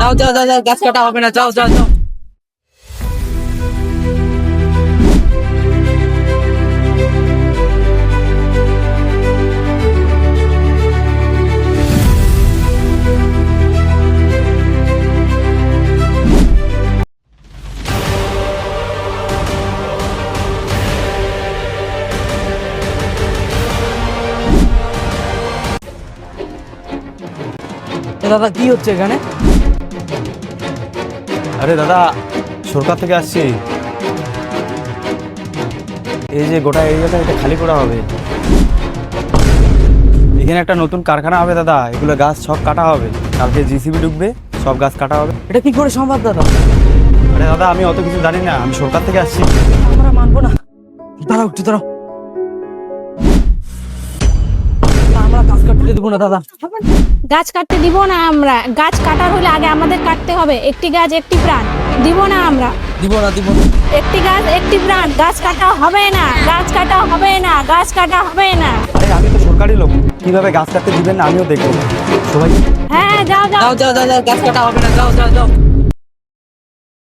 যাও যাও যাও যাও, গাছ কাটা হবে না, যাও যাও যাও। দাদা কি হচ্ছে এখানে? আরে দাদা, সরকার থেকে আসছি। এই যে গোটা এরিয়াটা এটা খালি করা হবে। এখানে একটা নতুন কারখানা হবে দাদা, এগুলো গাছ সব কাটা হবে। কালকে জিসিবি ঢুকবে, সব গাছ কাটা হবে। এটা কি করে সম্ভব দাদা? আরে দাদা, আমি অত কিছু জানি না, আমি সরকার থেকে আসছি। আমরা মানবো না। দাঁড়াও একটু দাঁড়াও। আমরা গাছ কাটতে দেবো না দাদা। গাছ কাটতে দিব না আমরা। গাছ কাটার হলে আগে আমাদের কাটতে হবে। একটি গাছ একটি প্রাণ, দিব না আমরা। দিব না দিব না। একটি গাছ একটি প্রাণ, গাছ কাটা হবে না, গাছ কাটা হবে না, গাছ কাটা হবে না। আরে আমি তো সরকারি লোক, কিভাবে গাছ কাটতে দিবেন না আমিও দেখবো। সবাই হ্যাঁ যাও যাও। যাও যাও যাও যাও, গাছ কাটা হবে না, যাও যাও যাও।